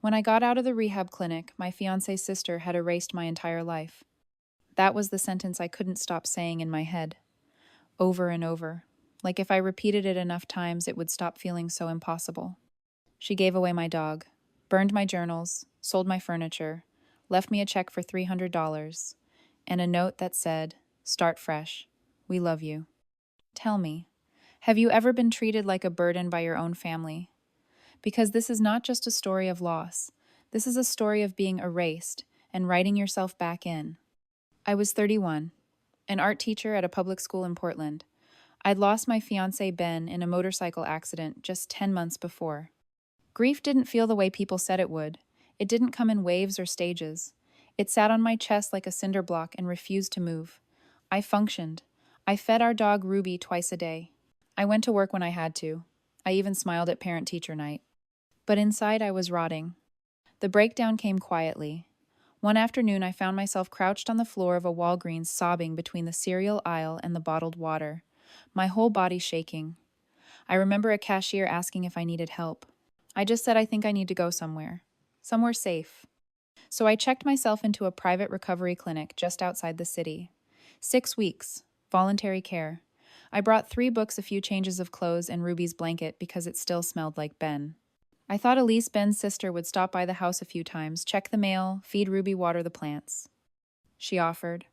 When I got out of the rehab clinic, my fiancé's sister had erased my entire life. That was the sentence I couldn't stop saying in my head, over and over. Like if I repeated it enough times, it would stop feeling so impossible. She gave away my dog, burned my journals, sold my furniture, left me a check for $300, and a note that said, "Start fresh. We love you." Tell me, have you ever been treated like a burden by your own family? Because this is not just a story of loss. This is a story of being erased and writing yourself back in. I was 31, an art teacher at a public school in Portland. I'd lost my fiancé Ben in a motorcycle accident just 10 months before. Grief didn't feel the way people said it would. It didn't come in waves or stages. It sat on my chest like a cinder block and refused to move. I functioned. I fed our dog Ruby twice a day. I went to work when I had to. I even smiled at parent-teacher night. But inside I was rotting. The breakdown came quietly. One afternoon I found myself crouched on the floor of a Walgreens sobbing between the cereal aisle and the bottled water, my whole body shaking. I remember a cashier asking if I needed help. I just said I think I need to go somewhere. Somewhere safe. So I checked myself into a private recovery clinic just outside the city. 6 weeks. Voluntary care. I brought 3 books, a few changes of clothes, and Ruby's blanket because it still smelled like Ben. I thought Elise, Ben's sister, would stop by the house a few times, check the mail, feed Ruby, water the plants. She offered.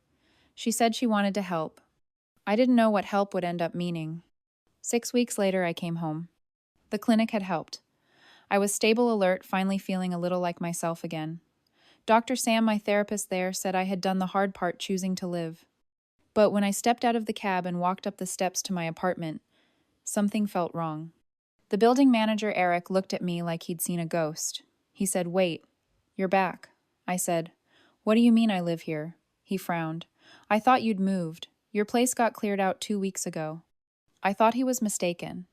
She said she wanted to help. I didn't know what help would end up meaning. 6 weeks later, I came home. The clinic had helped. I was stable, alert, finally feeling a little like myself again. Dr. Sam, my therapist there, said I had done the hard part, choosing to live. But when I stepped out of the cab and walked up the steps to my apartment, something felt wrong. The building manager, Eric, looked at me like he'd seen a ghost. He said, "Wait, you're back." I said, "What do you mean I live here?" He frowned. "I thought you'd moved. Your place got cleared out 2 weeks ago." I thought he was mistaken.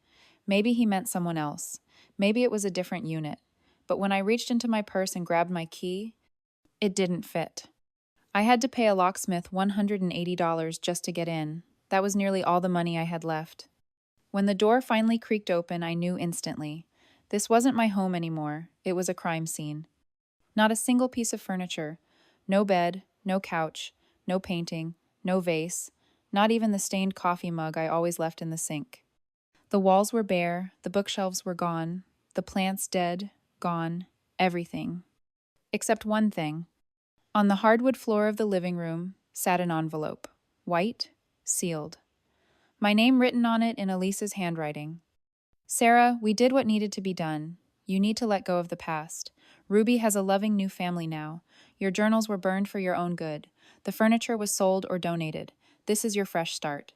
Maybe he meant someone else. Maybe it was a different unit. But when I reached into my purse and grabbed my key, it didn't fit. I had to pay a locksmith $180 just to get in. That was nearly all the money I had left. When the door finally creaked open, I knew instantly. This wasn't my home anymore. It was a crime scene. Not a single piece of furniture. No bed, no couch, no painting, no vase, not even the stained coffee mug I always left in the sink. The walls were bare, the bookshelves were gone, the plants dead, gone, everything. Except one thing. On the hardwood floor of the living room sat an envelope. White, sealed. My name written on it in Elise's handwriting. "Sarah, we did what needed to be done. You need to let go of the past. Ruby has a loving new family now. Your journals were burned for your own good. The furniture was sold or donated. This is your fresh start.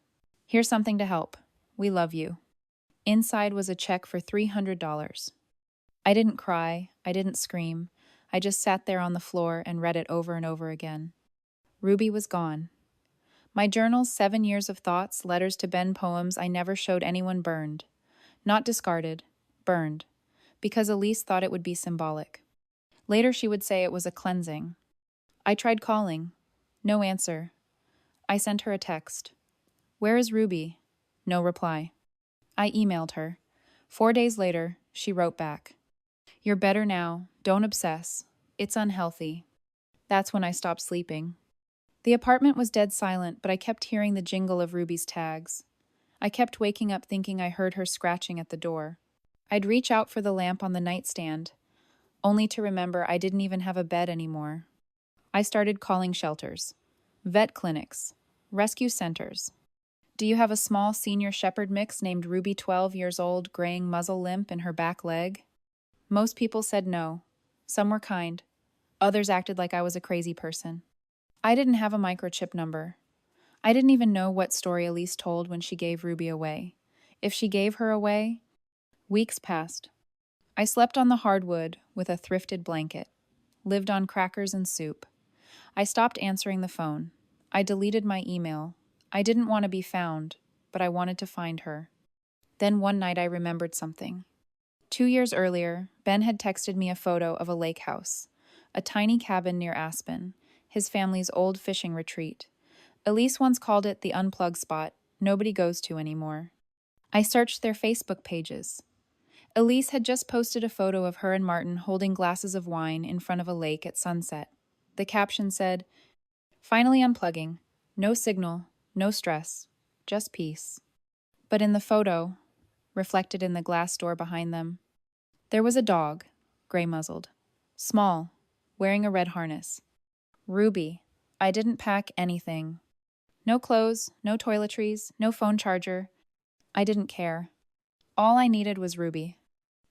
Here's something to help. We love you." Inside was a check for $300. I didn't cry. I didn't scream. I just sat there on the floor and read it over and over again. Ruby was gone. My journals, 7 years of thoughts, letters to Ben, poems I never showed anyone, burned. Not discarded, burned. Because Elise thought it would be symbolic. Later she would say it was a cleansing. I tried calling. No answer. I sent her a text. "Where is Ruby?" No reply. I emailed her. 4 days later, she wrote back. "You're better now. Don't obsess. It's unhealthy." That's when I stopped sleeping. The apartment was dead silent, but I kept hearing the jingle of Ruby's tags. I kept waking up thinking I heard her scratching at the door. I'd reach out for the lamp on the nightstand, only to remember I didn't even have a bed anymore. I started calling shelters, vet clinics, rescue centers. "Do you have a small senior shepherd mix named Ruby, 12 years old, graying muzzle limp in her back leg?" Most people said no. Some were kind. Others acted like I was a crazy person. I didn't have a microchip number. I didn't even know what story Elise told when she gave Ruby away. If she gave her away, weeks passed. I slept on the hardwood with a thrifted blanket, lived on crackers and soup. I stopped answering the phone. I deleted my email. I didn't want to be found, but I wanted to find her. Then one night I remembered something. 2 years earlier, Ben had texted me a photo of a lakehouse, a tiny cabin near Aspen, his family's old fishing retreat. Elise once called it the unplug spot nobody goes to anymore. I searched their Facebook pages. Elise had just posted a photo of her and Martin holding glasses of wine in front of a lake at sunset. The caption said, "Finally unplugging. No signal, no stress, just peace." But in the photo, reflected in the glass door behind them, there was a dog, gray-muzzled, small, wearing a red harness. Ruby. I didn't pack anything. No clothes, no toiletries, no phone charger. I didn't care. All I needed was Ruby.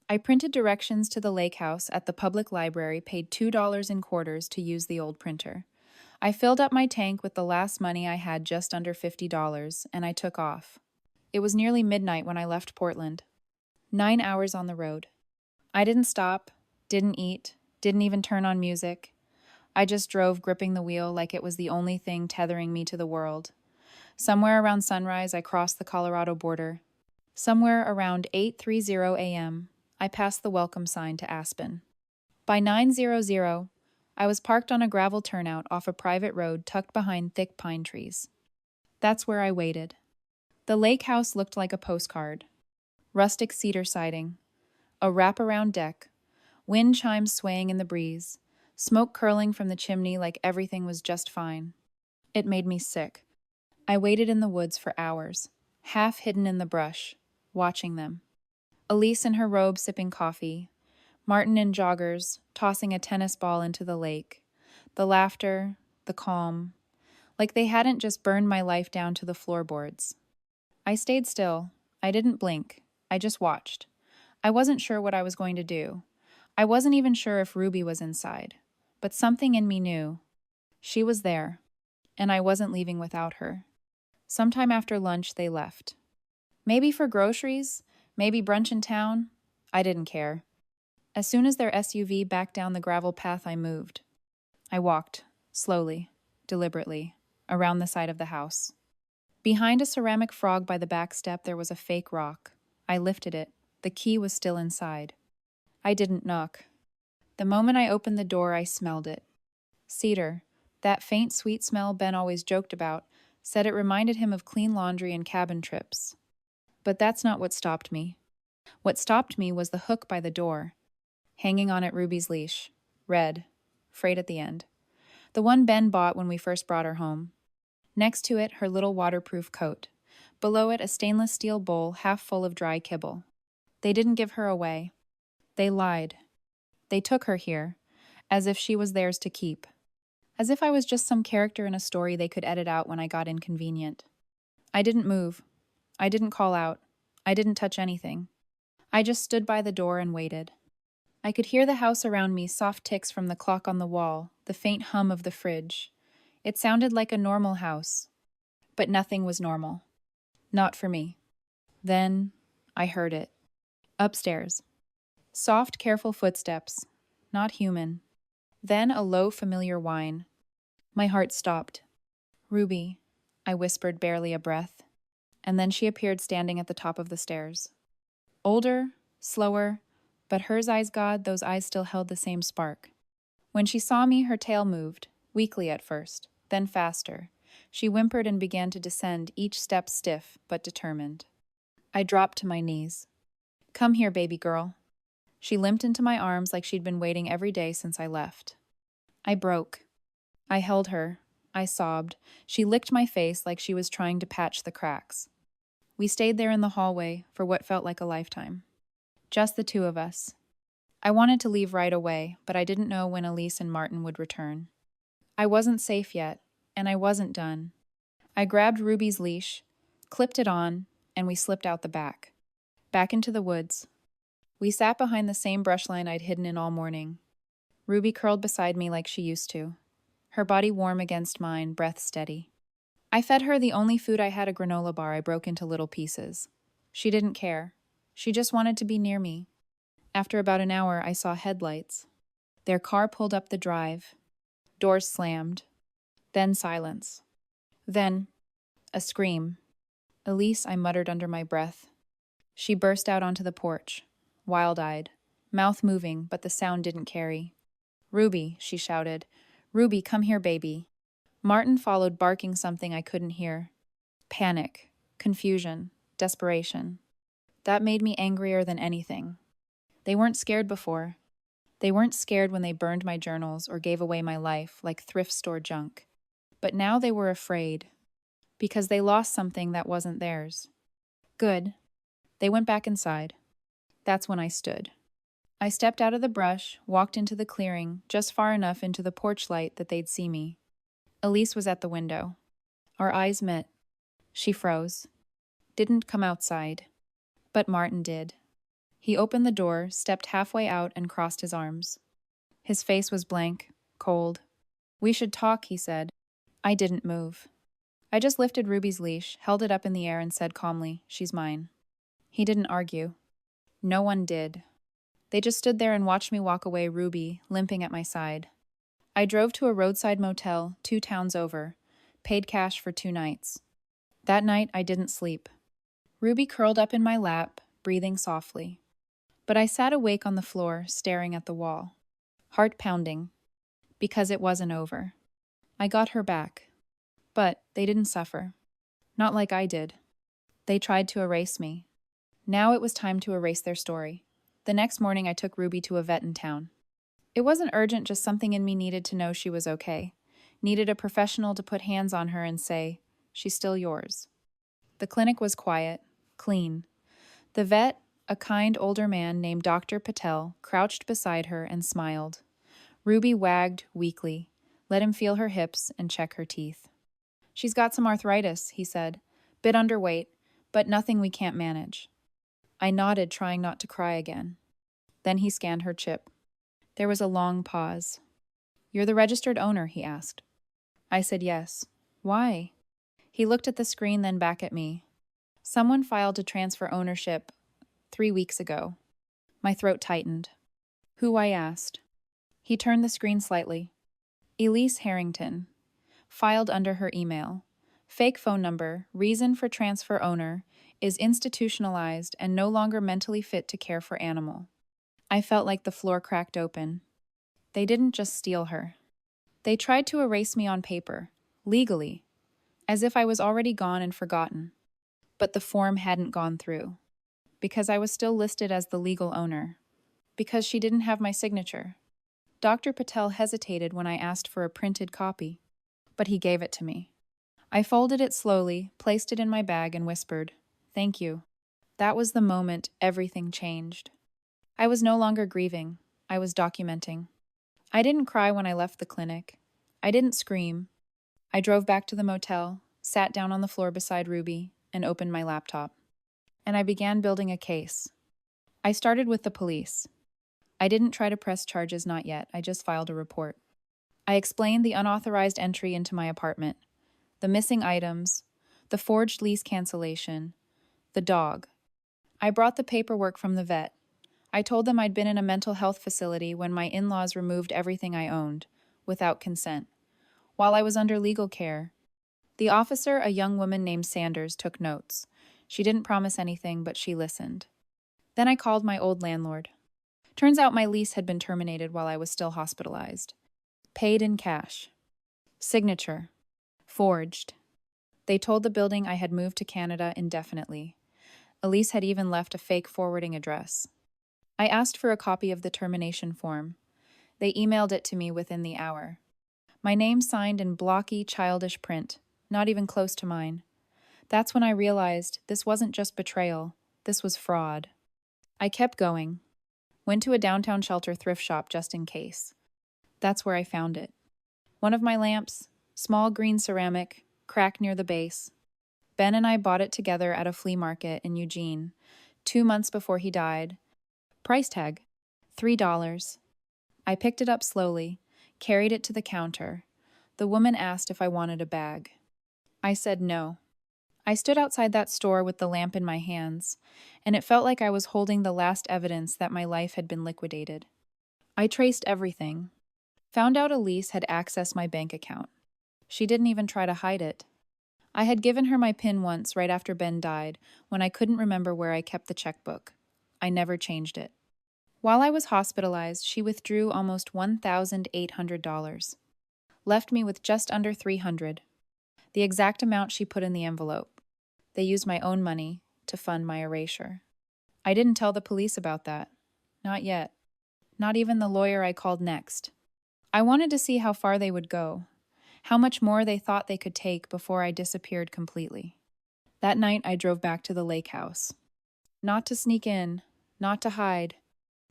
I printed directions to the lakehouse at the public library, paid $2 in quarters to use the old printer. I filled up my tank with the last money I had, just under $50, and I took off. It was nearly midnight when I left Portland. 9 hours on the road. I didn't stop, didn't eat, didn't even turn on music. I just drove, gripping the wheel like it was the only thing tethering me to the world. Somewhere around sunrise, I crossed the Colorado border. Somewhere around 8:30 a.m., I passed the welcome sign to Aspen. By 9:00, I was parked on a gravel turnout off a private road tucked behind thick pine trees. That's where I waited. The lake house looked like a postcard. Rustic cedar siding, a wraparound deck, wind chimes swaying in the breeze, smoke curling from the chimney like everything was just fine. It made me sick. I waited in the woods for hours, half hidden in the brush, watching them. Elise in her robe sipping coffee, Martin in joggers, tossing a tennis ball into the lake. The laughter, the calm, like they hadn't just burned my life down to the floorboards. I stayed still. I didn't blink. I just watched. I wasn't sure what I was going to do. I wasn't even sure if Ruby was inside. But something in me knew. She was there, and I wasn't leaving without her. Sometime after lunch, they left. Maybe for groceries, maybe brunch in town. I didn't care. As soon as their SUV backed down the gravel path, I moved. I walked, slowly, deliberately, around the side of the house. Behind a ceramic frog by the back step, there was a fake rock. I lifted it. The key was still inside. I didn't knock. The moment I opened the door, I smelled it. Cedar, that faint, sweet smell Ben always joked about, said it reminded him of clean laundry and cabin trips. But that's not what stopped me. What stopped me was the hook by the door, hanging on it Ruby's leash, red, frayed at the end. The one Ben bought when we first brought her home. Next to it, her little waterproof coat. Below it, a stainless steel bowl half full of dry kibble. They didn't give her away. They lied. They took her here, as if she was theirs to keep. As if I was just some character in a story they could edit out when I got inconvenient. I didn't move. I didn't call out. I didn't touch anything. I just stood by the door and waited. I could hear the house around me, soft ticks from the clock on the wall, the faint hum of the fridge. It sounded like a normal house. But nothing was normal. Not for me. Then I heard it. Upstairs. Soft, careful footsteps. Not human. Then a low, familiar whine. My heart stopped. "Ruby," I whispered, barely a breath. And then she appeared standing at the top of the stairs. Older, slower, but hers eyes, God, those eyes still held the same spark. When she saw me, her tail moved, weakly at first, then faster. She whimpered and began to descend, each step stiff but determined. I dropped to my knees. "Come here, baby girl." She limped into my arms like she'd been waiting every day since I left. I broke. I held her. I sobbed. She licked my face like she was trying to patch the cracks. We stayed there in the hallway for what felt like a lifetime. Just the two of us. I wanted to leave right away, but I didn't know when Elise and Martin would return. I wasn't safe yet, and I wasn't done. I grabbed Ruby's leash, clipped it on, and we slipped out the back. Back into the woods. We sat behind the same brush line I'd hidden in all morning. Ruby curled beside me like she used to, her body warm against mine, breath steady. I fed her the only food I had, a granola bar I broke into little pieces. She didn't care. She just wanted to be near me. After about an hour, I saw headlights. Their car pulled up the drive. Doors slammed. Then silence. Then a scream. "Elise," I muttered under my breath. She burst out onto the porch, wild-eyed, mouth moving, but the sound didn't carry. "Ruby," she shouted. "Ruby, come here, baby." Martin followed, barking something I couldn't hear. Panic, confusion, desperation. That made me angrier than anything. They weren't scared before. They weren't scared when they burned my journals or gave away my life like thrift store junk. But now they were afraid, because they lost something that wasn't theirs. Good. They went back inside. That's when I stood. I stepped out of the brush, walked into the clearing, just far enough into the porch light that they'd see me. Elise was at the window. Our eyes met. She froze. Didn't come outside. But Martin did. He opened the door, stepped halfway out, and crossed his arms. His face was blank, cold. "We should talk," he said. I didn't move. I just lifted Ruby's leash, held it up in the air, and said calmly, "She's mine." He didn't argue. No one did. They just stood there and watched me walk away, Ruby, limping at my side. I drove to a roadside motel 2 towns over, paid cash for 2 nights. That night, I didn't sleep. Ruby curled up in my lap, breathing softly. But I sat awake on the floor, staring at the wall, heart pounding, because it wasn't over. I got her back. But they didn't suffer. Not like I did. They tried to erase me. Now it was time to erase their story. The next morning, I took Ruby to a vet in town. It wasn't urgent, just something in me needed to know she was okay. Needed a professional to put hands on her and say, "She's still yours." The clinic was quiet, clean. The vet, a kind older man named Dr. Patel, crouched beside her and smiled. Ruby wagged weakly, let him feel her hips and check her teeth. "She's got some arthritis," he said. "Bit underweight, but nothing we can't manage." I nodded, trying not to cry again. Then he scanned her chip. There was a long pause. "You're the registered owner?" he asked. I said yes. "Why?" He looked at the screen, then back at me. "Someone filed to transfer ownership 3 weeks ago." My throat tightened. "Who?" I asked. He turned the screen slightly. "Elise Harrington. Filed under her email. Fake phone number, reason for transfer owner, is institutionalized and no longer mentally fit to care for animal." I felt like the floor cracked open. They didn't just steal her. They tried to erase me on paper, legally, as if I was already gone and forgotten. But the form hadn't gone through, because I was still listed as the legal owner, because she didn't have my signature. Dr. Patel hesitated when I asked for a printed copy, but he gave it to me. I folded it slowly, placed it in my bag, and whispered, "Thank you." That was the moment everything changed. I was no longer grieving. I was documenting. I didn't cry when I left the clinic. I didn't scream. I drove back to the motel, sat down on the floor beside Ruby, and opened my laptop. And I began building a case. I started with the police. I didn't try to press charges, not yet. I just filed a report. I explained the unauthorized entry into my apartment, the missing items, the forged lease cancellation, the dog. I brought the paperwork from the vet. I told them I'd been in a mental health facility when my in-laws removed everything I owned, without consent, while I was under legal care. The officer, a young woman named Sanders, took notes. She didn't promise anything, but she listened. Then I called my old landlord. Turns out my lease had been terminated while I was still hospitalized. Paid in cash. Signature. Forged. They told the building I had moved to Canada indefinitely. Elise had even left a fake forwarding address. I asked for a copy of the termination form. They emailed it to me within the hour. My name signed in blocky, childish print, not even close to mine. That's when I realized this wasn't just betrayal, this was fraud. I kept going. Went to a downtown shelter thrift shop just in case. That's where I found it. One of my lamps, small green ceramic, crack near the base. Ben and I bought it together at a flea market in Eugene, 2 months before he died. Price tag, $3. I picked it up slowly, carried it to the counter. The woman asked if I wanted a bag. I said no. I stood outside that store with the lamp in my hands, and it felt like I was holding the last evidence that my life had been liquidated. I traced everything. Found out Elise had accessed my bank account. She didn't even try to hide it. I had given her my PIN once right after Ben died, when I couldn't remember where I kept the checkbook. I never changed it. While I was hospitalized, she withdrew almost $1,800. Left me with just under $300. The exact amount she put in the envelope. They used my own money to fund my erasure. I didn't tell the police about that. Not yet. Not even the lawyer I called next. I wanted to see how far they would go, how much more they thought they could take before I disappeared completely. That night, I drove back to the lakehouse. Not to sneak in, not to hide.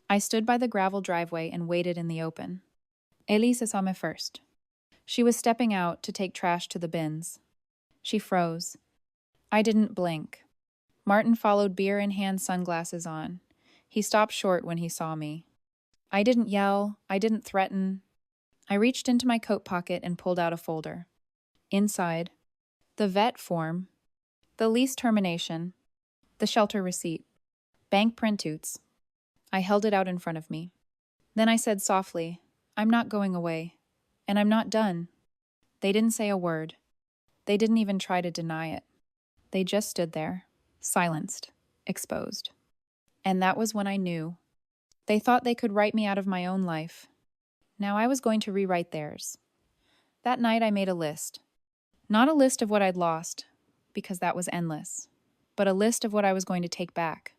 I stood by the gravel driveway and waited in the open. Elise saw me first. She was stepping out to take trash to the bins. She froze. I didn't blink. Martin followed, beer in hand, sunglasses on. He stopped short when he saw me. I didn't yell. I didn't threaten. I reached into my coat pocket and pulled out a folder. Inside, the vet form, the lease termination, the shelter receipt, bank printouts. I held it out in front of me. Then I said softly, "I'm not going away. And I'm not done." They didn't say a word. They didn't even try to deny it. They just stood there, silenced, exposed. And that was when I knew. They thought they could write me out of my own life. Now I was going to rewrite theirs. That night I made a list. Not a list of what I'd lost, because that was endless, but a list of what I was going to take back,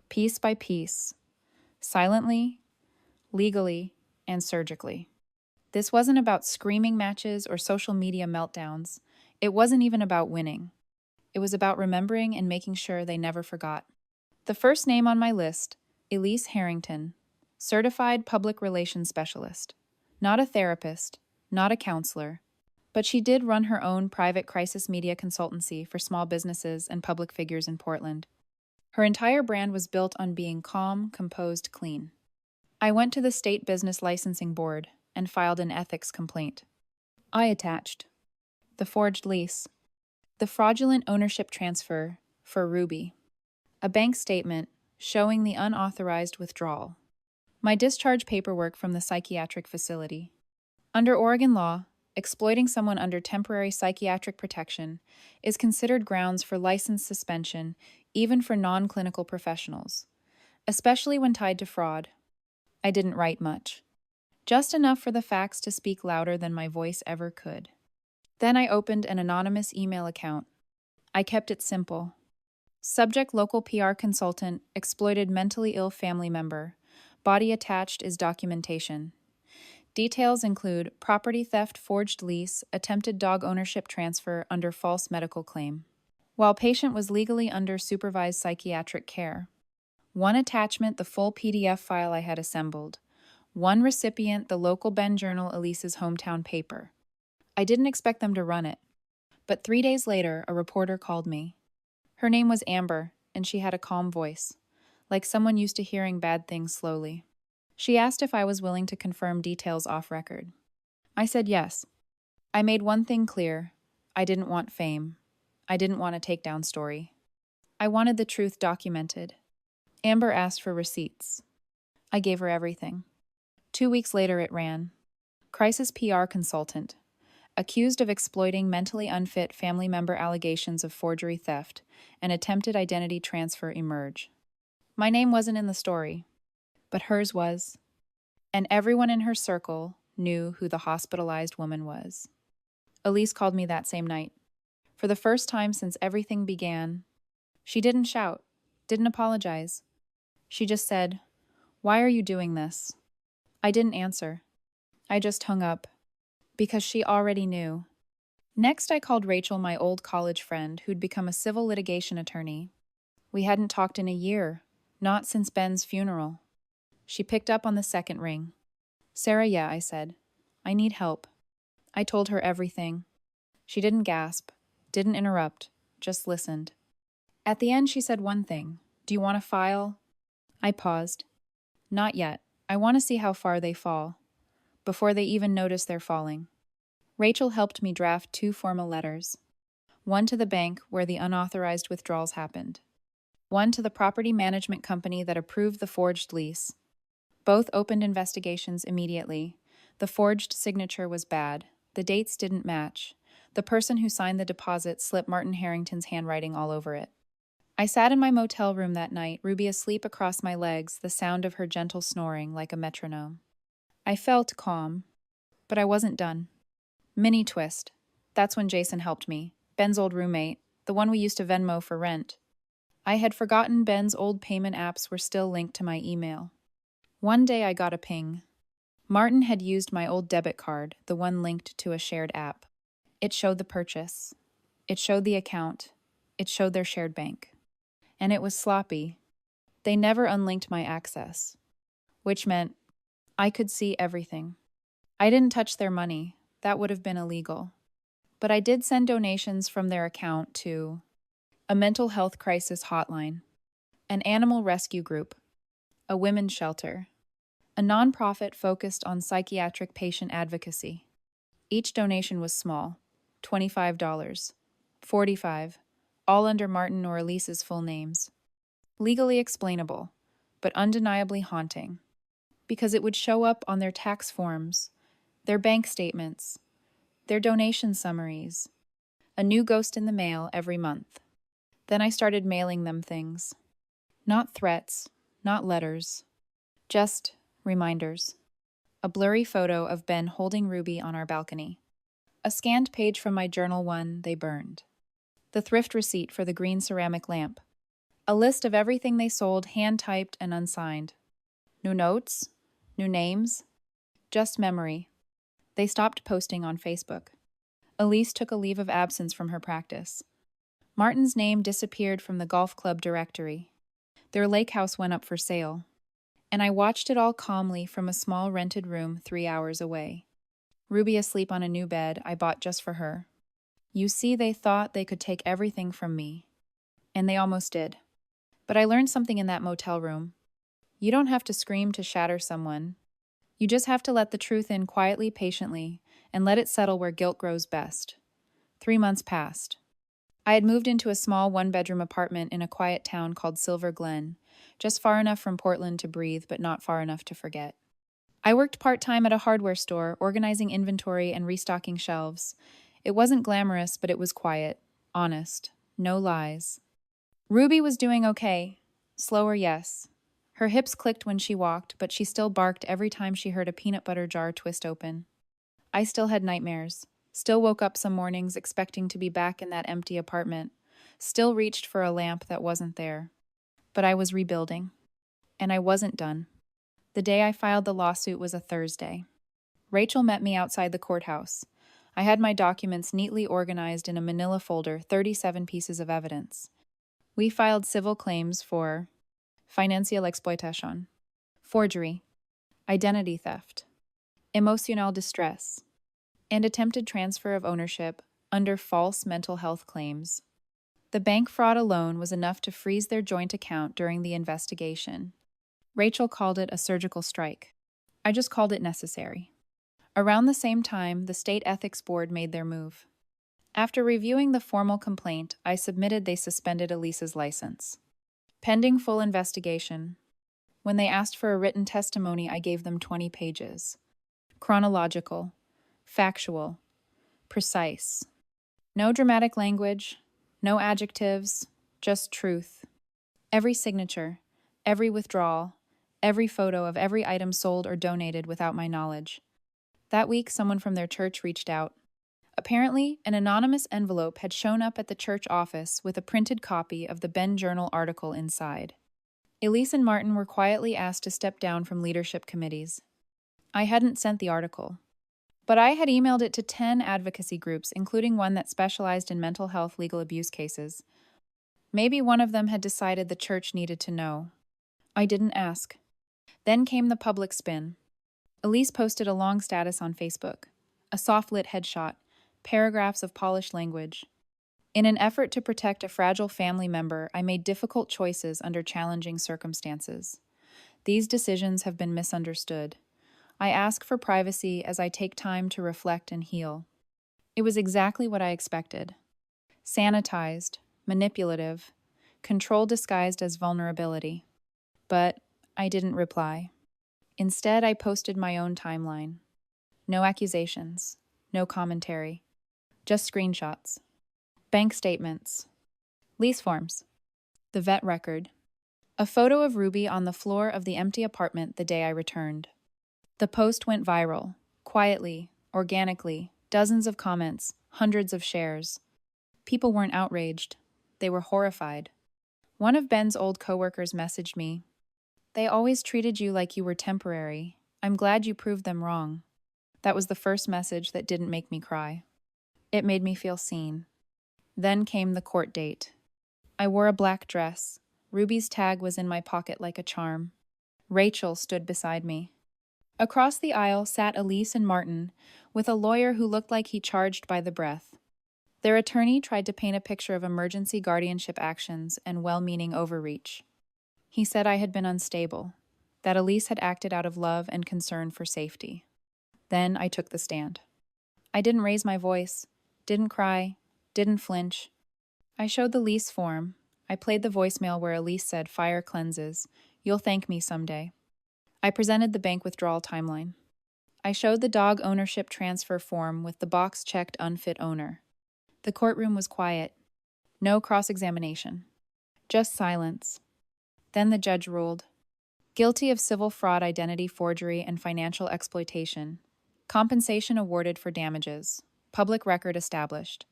piece by piece, silently, legally, and surgically. This wasn't about screaming matches or social media meltdowns. It wasn't even about winning. It was about remembering and making sure they never forgot. The first name on my list, Elise Harrington, certified public relations specialist. Not a therapist, not a counselor, but she did run her own private crisis media consultancy for small businesses and public figures in Portland. Her entire brand was built on being calm, composed, clean. I went to the state business licensing board and filed an ethics complaint. I attached the forged lease, the fraudulent ownership transfer for Ruby, a bank statement showing the unauthorized withdrawal, my discharge paperwork from the psychiatric facility. Under Oregon law, exploiting someone under temporary psychiatric protection is considered grounds for license suspension even for non-clinical professionals, especially when tied to fraud. I didn't write much. Just enough for the facts to speak louder than my voice ever could. Then I opened an anonymous email account. I kept it simple. Subject: local PR consultant, exploited mentally ill family member. Body attached is documentation. Details include property theft, forged lease, attempted dog ownership transfer under false medical claim, while patient was legally under supervised psychiatric care. One attachment, the full PDF file I had assembled. One recipient, the local Bend Journal, Elise's hometown paper. I didn't expect them to run it, but 3 days later, a reporter called me. Her name was Amber, and she had a calm voice, like someone used to hearing bad things slowly. She asked if I was willing to confirm details off record. I said yes. I made one thing clear. I didn't want fame. I didn't want a takedown story. I wanted the truth documented. Amber asked for receipts. I gave her everything. 2 weeks later it ran. Crisis PR consultant. Accused of exploiting mentally unfit family member, allegations of forgery, theft, and attempted identity transfer emerge. My name wasn't in the story, but hers was. And everyone in her circle knew who the hospitalized woman was. Elise called me that same night. For the first time since everything began, she didn't shout, didn't apologize. She just said, "Why are you doing this?" I didn't answer. I just hung up, because she already knew. Next, I called Rachel, my old college friend, who'd become a civil litigation attorney. We hadn't talked in a year, not since Ben's funeral. She picked up on the second ring. "Sarah, yeah," I said. "I need help." I told her everything. She didn't gasp, didn't interrupt, just listened. At the end, she said one thing. "Do you want to file?" I paused. "Not yet. I want to see how far they fall, before they even notice they're falling." Rachel helped me draft 2 formal letters. One to the bank where the unauthorized withdrawals happened. One to the property management company that approved the forged lease. Both opened investigations immediately. The forged signature was bad. The dates didn't match. The person who signed the deposit slipped Martin Harrington's handwriting all over it. I sat in my motel room that night, Ruby asleep across my legs, the sound of her gentle snoring like a metronome. I felt calm, but I wasn't done. Mini twist. That's when Jason helped me, Ben's old roommate, the one we used to Venmo for rent. I had forgotten Ben's old payment apps were still linked to my email. One day I got a ping. Martin had used my old debit card, the one linked to a shared app. It showed the purchase. It showed the account. It showed their shared bank. And it was sloppy. They never unlinked my access, which meant I could see everything. I didn't touch their money. That would have been illegal. But I did send donations from their account to a mental health crisis hotline, an animal rescue group, a women's shelter, a nonprofit focused on psychiatric patient advocacy. Each donation was small, $25, $45, all under Martin or Elise's full names. Legally explainable, but undeniably haunting, because it would show up on their tax forms, their bank statements, their donation summaries, a new ghost in the mail every month. Then I started mailing them things. Not threats, not letters, just reminders. A blurry photo of Ben holding Ruby on our balcony. A scanned page from my journal one they burned. The thrift receipt for the green ceramic lamp. A list of everything they sold, hand-typed and unsigned. New notes, new names, just memory. They stopped posting on Facebook. Elise took a leave of absence from her practice. Martin's name disappeared from the golf club directory. Their lakehouse went up for sale. And I watched it all calmly from a small rented room 3 hours away. Ruby asleep on a new bed I bought just for her. You see, they thought they could take everything from me. And they almost did. But I learned something in that motel room. You don't have to scream to shatter someone. You just have to let the truth in quietly, patiently, and let it settle where guilt grows best. 3 months passed. I had moved into a small one-bedroom apartment in a quiet town called Silver Glen, just far enough from Portland to breathe, but not far enough to forget. I worked part-time at a hardware store, organizing inventory and restocking shelves. It wasn't glamorous, but it was quiet, honest, no lies. Ruby was doing okay. Slower, yes. Her hips clicked when she walked, but she still barked every time she heard a peanut butter jar twist open. I still had nightmares. Still woke up some mornings expecting to be back in that empty apartment. Still reached for a lamp that wasn't there. But I was rebuilding. And I wasn't done. The day I filed the lawsuit was a Thursday. Rachel met me outside the courthouse. I had my documents neatly organized in a manila folder, 37 pieces of evidence. We filed civil claims for financial exploitation, forgery, identity theft, emotional distress, and attempted transfer of ownership under false mental health claims. The bank fraud alone was enough to freeze their joint account during the investigation. Rachel called it a surgical strike. I just called it necessary. Around the same time, the State Ethics Board made their move. After reviewing the formal complaint, I submitted they suspended Elise's license. Pending full investigation. When they asked for a written testimony, I gave them 20 pages. Chronological, factual, precise. No dramatic language, no adjectives, just truth. Every signature, every withdrawal, every photo of every item sold or donated without my knowledge. That week, someone from their church reached out. Apparently, an anonymous envelope had shown up at the church office with a printed copy of the Ben Journal article inside. Elise and Martin were quietly asked to step down from leadership committees. I hadn't sent the article, but I had emailed it to 10 advocacy groups, including one that specialized in mental health legal abuse cases. Maybe one of them had decided the church needed to know. I didn't ask. Then came the public spin. Elise posted a long status on Facebook, a soft-lit headshot, paragraphs of polished language. In an effort to protect a fragile family member, I made difficult choices under challenging circumstances. These decisions have been misunderstood. I ask for privacy as I take time to reflect and heal. It was exactly what I expected. Sanitized, manipulative, control disguised as vulnerability. But I didn't reply. Instead, I posted my own timeline. No accusations, no commentary, just screenshots, bank statements, lease forms, the vet record, a photo of Ruby on the floor of the empty apartment the day I returned. The post went viral, quietly, organically, dozens of comments, hundreds of shares. People weren't outraged. They were horrified. One of Ben's old coworkers messaged me, They always treated you like you were temporary. I'm glad you proved them wrong. That was the first message that didn't make me cry. It made me feel seen. Then came the court date. I wore a black dress. Ruby's tag was in my pocket like a charm. Rachel stood beside me. Across the aisle sat Elise and Martin, with a lawyer who looked like he charged by the breath. Their attorney tried to paint a picture of emergency guardianship actions and well-meaning overreach. He said I had been unstable, that Elise had acted out of love and concern for safety. Then I took the stand. I didn't raise my voice, didn't cry, didn't flinch. I showed the lease form. I played the voicemail where Elise said, "Fire cleanses. You'll thank me someday." I presented the bank withdrawal timeline. I showed the dog ownership transfer form with the box checked unfit owner. The courtroom was quiet. No cross-examination. Just silence. Then the judge ruled. Guilty of civil fraud, identity forgery, and financial exploitation. Compensation awarded for damages. Public record established.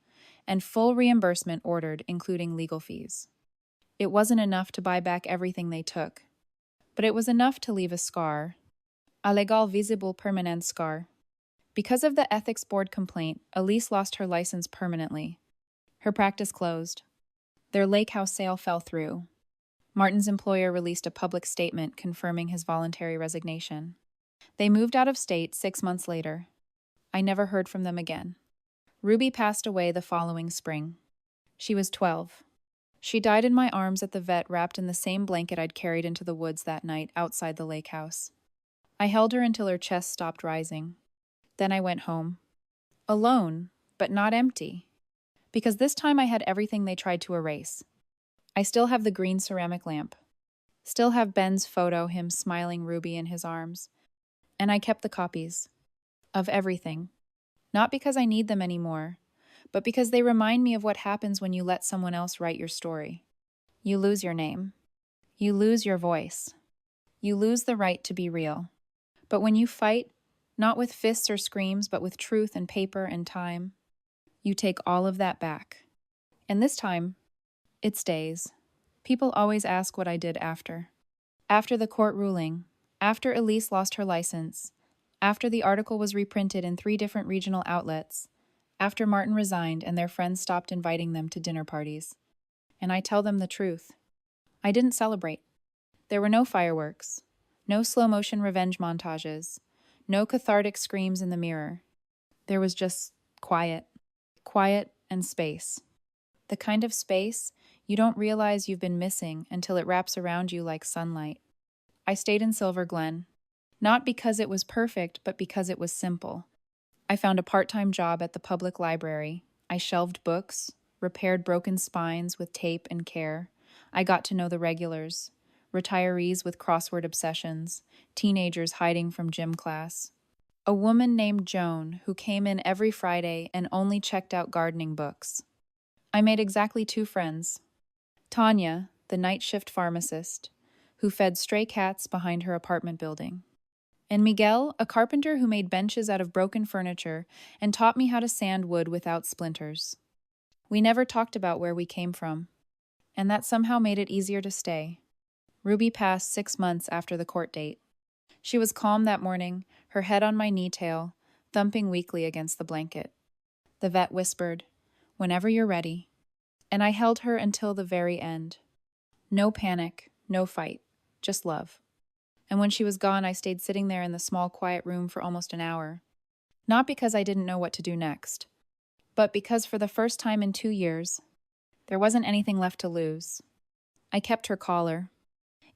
And full reimbursement ordered, including legal fees. It wasn't enough to buy back everything they took, but it was enough to leave a scar. A legal visible permanent scar. Because of the ethics board complaint, Elise lost her license permanently. Her practice closed. Their lakehouse sale fell through. Martin's employer released a public statement confirming his voluntary resignation. They moved out of state 6 months later. I never heard from them again. Ruby passed away the following spring. She was 12. She died in my arms at the vet, wrapped in the same blanket I'd carried into the woods that night outside the lakehouse. I held her until her chest stopped rising. Then I went home. Alone, but not empty. Because this time I had everything they tried to erase. I still have the green ceramic lamp. Still have Ben's photo, him smiling Ruby in his arms. And I kept the copies. Of everything. Not because I need them anymore, but because they remind me of what happens when you let someone else write your story. You lose your name. You lose your voice. You lose the right to be real. But when you fight, not with fists or screams, but with truth and paper and time, you take all of that back. And this time, it stays. People always ask what I did after. After the court ruling, after Elise lost her license, after the article was reprinted in 3 different regional outlets, after Martin resigned and their friends stopped inviting them to dinner parties. And I tell them the truth. I didn't celebrate. There were no fireworks, no slow-motion revenge montages, no cathartic screams in the mirror. There was just quiet. Quiet and space. The kind of space you don't realize you've been missing until it wraps around you like sunlight. I stayed in Silver Glen, not because it was perfect, but because it was simple. I found a part-time job at the public library. I shelved books, repaired broken spines with tape and care. I got to know the regulars, retirees with crossword obsessions, teenagers hiding from gym class. A woman named Joan who came in every Friday and only checked out gardening books. I made exactly 2 friends. Tanya, the night shift pharmacist, who fed stray cats behind her apartment building. And Miguel, a carpenter who made benches out of broken furniture and taught me how to sand wood without splinters. We never talked about where we came from, and that somehow made it easier to stay. Ruby passed 6 months after the court date. She was calm that morning, her head on my knee-tail, thumping weakly against the blanket. The vet whispered, "Whenever you're ready." And I held her until the very end. No panic, no fight, just love. And when she was gone, I stayed sitting there in the small, quiet room for almost an hour. Not because I didn't know what to do next, but because for the first time in 2 years, there wasn't anything left to lose. I kept her collar.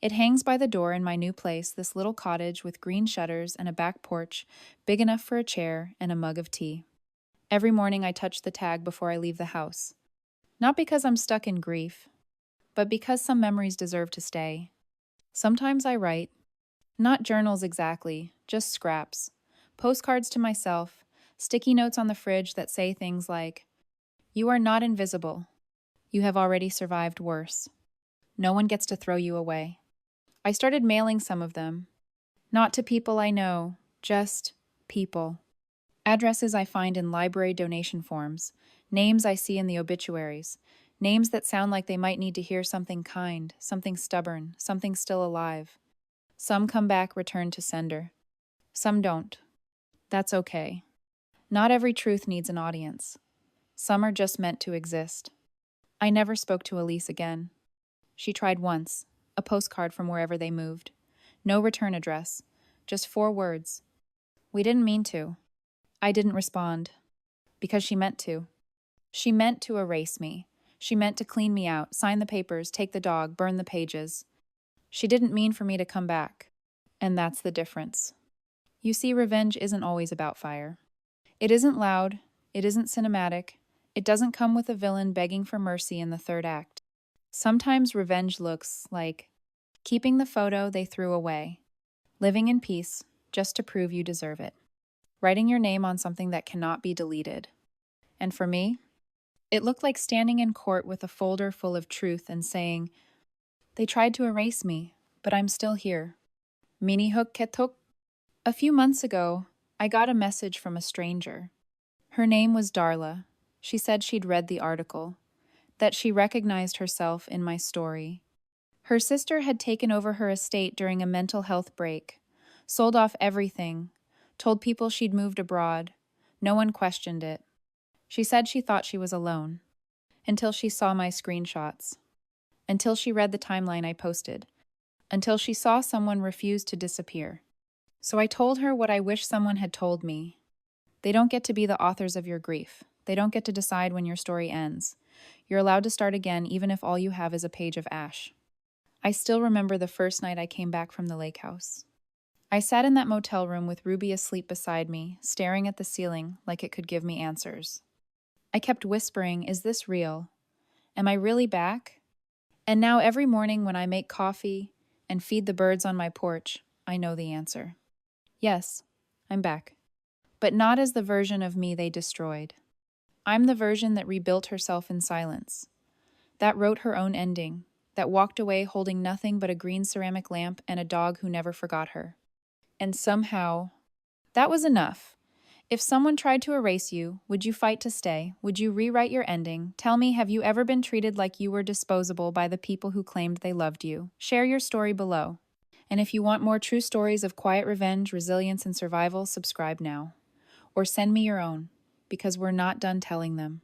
It hangs by the door in my new place, this little cottage with green shutters and a back porch big enough for a chair and a mug of tea. Every morning I touch the tag before I leave the house. Not because I'm stuck in grief, but because some memories deserve to stay. Sometimes I write. Not journals exactly, just scraps. Postcards to myself, sticky notes on the fridge that say things like, "You are not invisible. You have already survived worse. No one gets to throw you away." I started mailing some of them. Not to people I know, just people. Addresses I find in library donation forms, names I see in the obituaries, names that sound like they might need to hear something kind, something stubborn, something still alive. Some come back returned to sender. Some don't. That's okay. Not every truth needs an audience. Some are just meant to exist. I never spoke to Elise again. She tried once, a postcard from wherever they moved. No return address, just 4 words. We didn't mean to. I didn't respond. Because she meant to. She meant to erase me. She meant to clean me out, sign the papers, take the dog, burn the pages. She didn't mean for me to come back. And that's the difference. You see, revenge isn't always about fire. It isn't loud. It isn't cinematic. It doesn't come with a villain begging for mercy in the 3rd act. Sometimes revenge looks like keeping the photo they threw away, living in peace just to prove you deserve it, writing your name on something that cannot be deleted. And for me, it looked like standing in court with a folder full of truth and saying, "They tried to erase me, but I'm still here." Mini hook ketok. A few months ago, I got a message from a stranger. Her name was Darla. She said she'd read the article, that she recognized herself in my story. Her sister had taken over her estate during a mental health break, sold off everything, told people she'd moved abroad. No one questioned it. She said she thought she was alone, until she saw my screenshots, until she read the timeline I posted, until she saw someone refuse to disappear. So I told her what I wish someone had told me. They don't get to be the authors of your grief. They don't get to decide when your story ends. You're allowed to start again even if all you have is a page of ash. I still remember the first night I came back from the lakehouse. I sat in that motel room with Ruby asleep beside me, staring at the ceiling like it could give me answers. I kept whispering, "Is this real? Am I really back?" And now every morning when I make coffee and feed the birds on my porch, I know the answer. Yes, I'm back. But not as the version of me they destroyed. I'm the version that rebuilt herself in silence, that wrote her own ending, that walked away holding nothing but a green ceramic lamp and a dog who never forgot her. And somehow, that was enough. If someone tried to erase you, would you fight to stay? Would you rewrite your ending? Tell me, have you ever been treated like you were disposable by the people who claimed they loved you? Share your story below. And if you want more true stories of quiet revenge, resilience, and survival, subscribe now. Or send me your own, because we're not done telling them.